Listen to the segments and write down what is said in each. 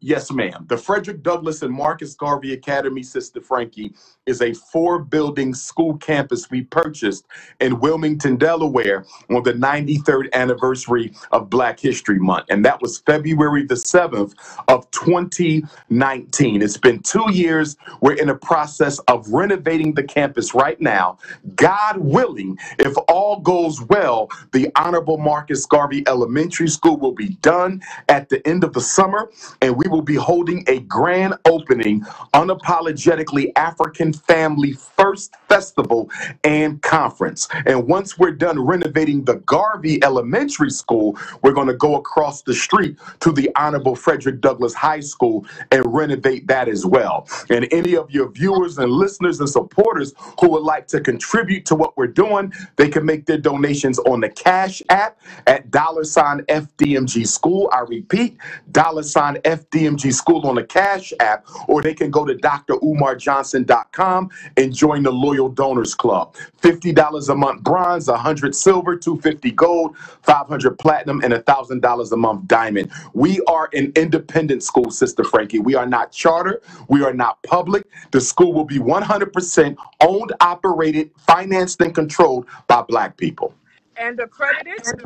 Yes, ma'am. The Frederick Douglass and Marcus Garvey Academy, Sister Frankie, is a 4-building school campus we purchased in Wilmington, Delaware on the 93rd anniversary of Black History Month. And that was February the 7th of 2019. It's been 2 years. We're in a process of renovating the campus right now. God willing, if all goes well, the Honorable Marcus Garvey Elementary School will be done at the end of the summer, and we will be holding a grand opening, unapologetically African Family First Festival and Conference. And once we're done renovating the Garvey Elementary School, we're going to go across the street to the Honorable Frederick Douglass High School and renovate that as well. And any of your viewers and listeners and supporters who would like to contribute to what we're doing, they can make their donations on the Cash App at $FDMG School. I repeat, $FDMG School on the Cash App, or they can go to DrUmarJohnson.com and join the Loyal Donors Club. $50 a month bronze, $100 silver, $250 gold, $500 platinum, and $1,000 a month diamond. We are an independent school, Sister Frankie. We are not charter. We are not public. The school will be 100% owned, operated, financed, and controlled by Black people. And accredited?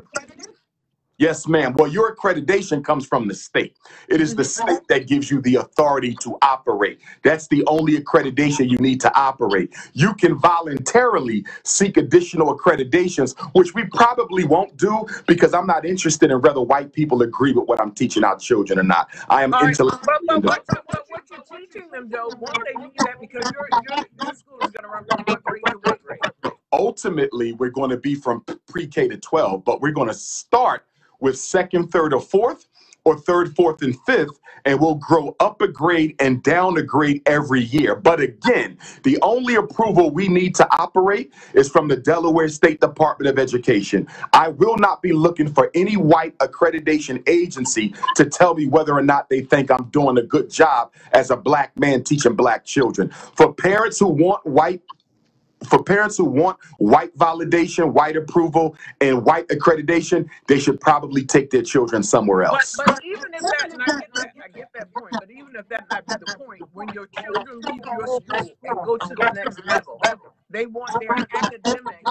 Yes, ma'am. Well, your accreditation comes from the state. It is the state that gives you the authority to operate. That's the only accreditation you need to operate. You can voluntarily seek additional accreditations, which we probably won't do because I'm not interested in whether white people agree with what I'm teaching our children or not. I am intellectually. But what you're teaching them, though, won't they need that? Because your school is going to run from what grade to what grade? Ultimately, we're going to be from pre-K to 12, but we're going to start with 2nd, 3rd, or 4th, or 3rd, 4th, and 5th, and we'll grow up a grade and down a grade every year. But again, the only approval we need to operate is from the Delaware State Department of Education. I will not be looking for any white accreditation agency to tell me whether or not they think I'm doing a good job as a Black man teaching Black children. For parents who want white validation, white approval, and white accreditation, they should probably take their children somewhere else. But even if that's, and I get that point, but even if that might be the point, when your children leave your school and go to the next level, they want their academic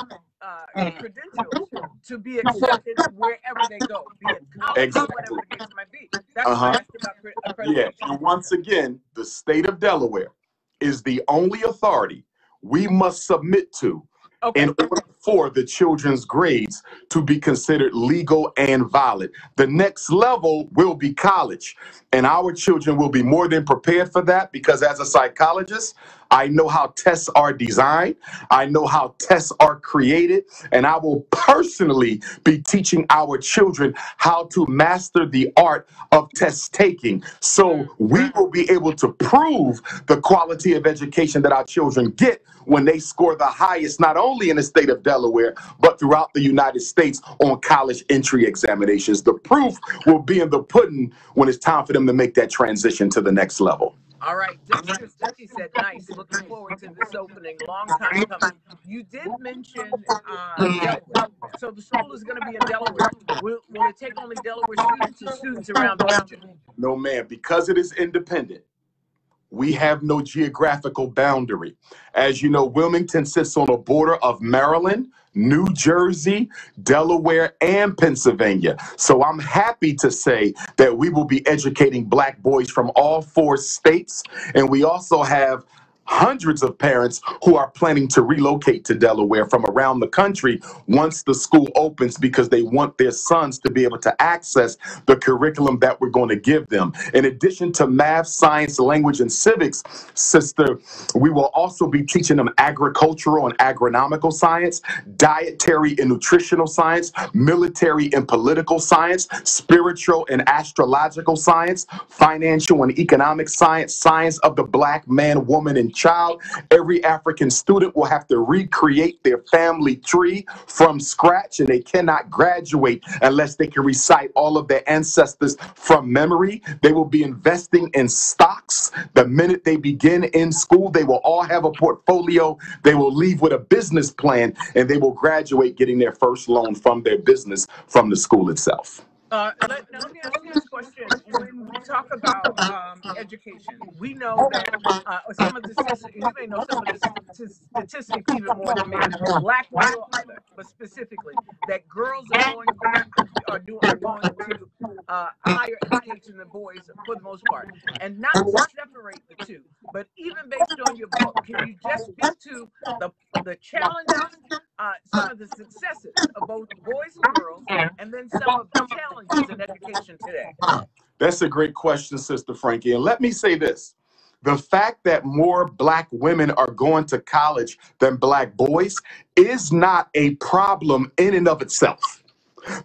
credentials to be accepted wherever they go, be it college or whatever the case might be. That's why I asked about accreditation. Yeah, and once again, the state of Delaware is the only authority we must submit to in order for the children's grades to be considered legal and valid. The next level will be college, and our children will be more than prepared for that because as a psychologist, I know how tests are designed, I know how tests are created, and I will personally be teaching our children how to master the art of test taking. So we will be able to prove the quality of education that our children get when they score the highest, not only in the state of Delaware, but throughout the United States on college entry examinations. The proof will be in the pudding when it's time for them to make that transition to the next level. All right, Dr. Stuckey said, nice. Looking forward to this opening. Long time coming. You did mention Delaware. So the school is going to be in Delaware. Will it take only Delaware students or students around the region? No, ma'am. Because it is independent, we have no geographical boundary. As you know, Wilmington sits on a border of Maryland, New Jersey, Delaware, and Pennsylvania. So I'm happy to say that we will be educating Black boys from all 4 states. And we also have hundreds of parents who are planning to relocate to Delaware from around the country once the school opens because they want their sons to be able to access the curriculum that we're going to give them. In addition to math, science, language, and civics, sister, we will also be teaching them agricultural and agronomical science, dietary and nutritional science, military and political science, spiritual and astrological science, financial and economic science, science of the Black man, woman, and child. Every African student will have to recreate their family tree from scratch, and they cannot graduate unless they can recite all of their ancestors from memory. They will be investing in stocks. The minute they begin in school, they will all have a portfolio. They will leave with a business plan, and they will graduate getting their first loan from their business from the school itself. Let me ask you this question. listen, when we talk about education, we know that some of the statistics, and you may know some of the statistics even more than me, black, white, or other, but specifically that girls are going to higher education than boys for the most part, and not to separate the two, but even based on your book, can you just speak to the challenges, some of the successes of both boys and girls, and then some of the challenges in education today? That's a great question, Sister Frankie. And let me say this. The fact that more black women are going to college than black boys is not a problem in and of itself.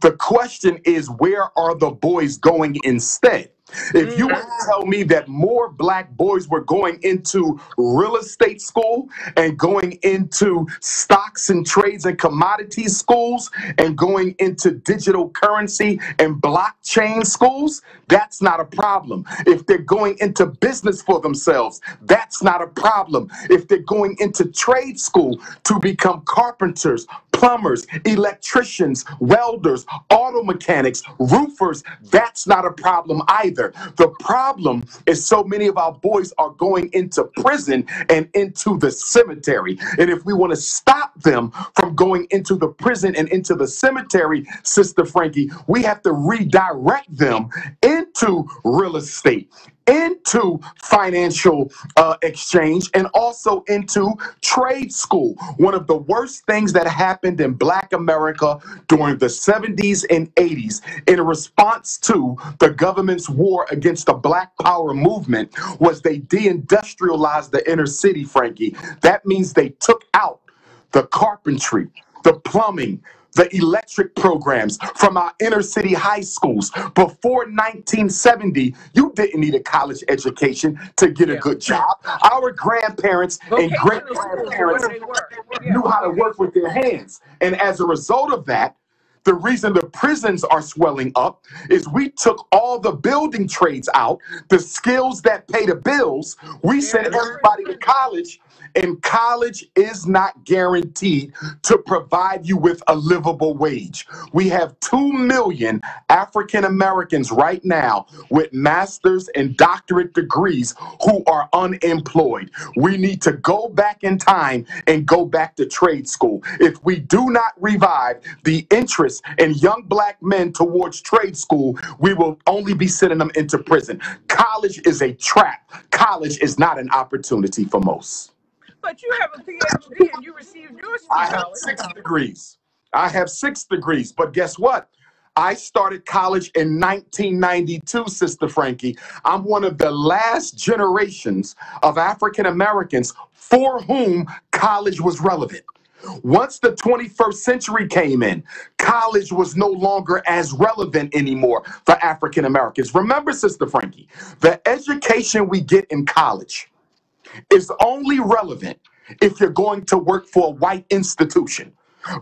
The question is, where are the boys going instead? If you were to tell me that more black boys were going into real estate school and going into stocks and trades and commodities schools and going into digital currency and blockchain schools, that's not a problem. If they're going into business for themselves, that's not a problem. If they're going into trade school to become carpenters, plumbers, electricians, welders, auto mechanics, roofers, that's not a problem either. The problem is so many of our boys are going into prison and into the cemetery. And if we want to stop them from going into the prison and into the cemetery, Sister Frankie, we have to redirect them into real estate, into financial exchange, and also into trade school. One of the worst things that happened in Black America during the 70s and 80s in response to the government's war against the Black Power movement was they deindustrialized the inner city, Frankie. That means they took out the carpentry, the plumbing, the electric programs from our inner city high schools. Before 1970, you didn't need a college education to get a good job. Our grandparents and great-grandparents knew how to work with their hands. And as a result of that, the reason the prisons are swelling up is we took all the building trades out, the skills that pay the bills. We sent everybody to college, and college is not guaranteed to provide you with a livable wage. We have 2 million African Americans right now with master's and doctorate degrees who are unemployed. We need to go back in time and go back to trade school. If we do not revive the interest in young black men towards trade school, we will only be sending them into prison. College is a trap. College is not an opportunity for most. But you have a PhD and you received yours from college. I have 6 degrees. I have 6 degrees, but guess what? I started college in 1992, Sister Frankie. I'm one of the last generations of African Americans for whom college was relevant. Once the 21st century came in, college was no longer as relevant anymore for African Americans. Remember, Sister Frankie, the education we get in college is only relevant if you're going to work for a white institution.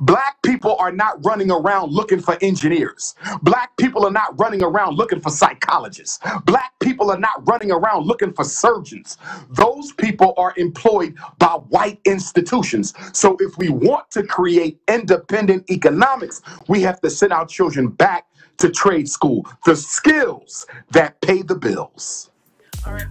Black people are not running around looking for engineers. Black people are not running around looking for psychologists. Black people are not running around looking for surgeons. Those people are employed by white institutions. So if we want to create independent economics, we have to send our children back to trade school, the skills that pay the bills. All right.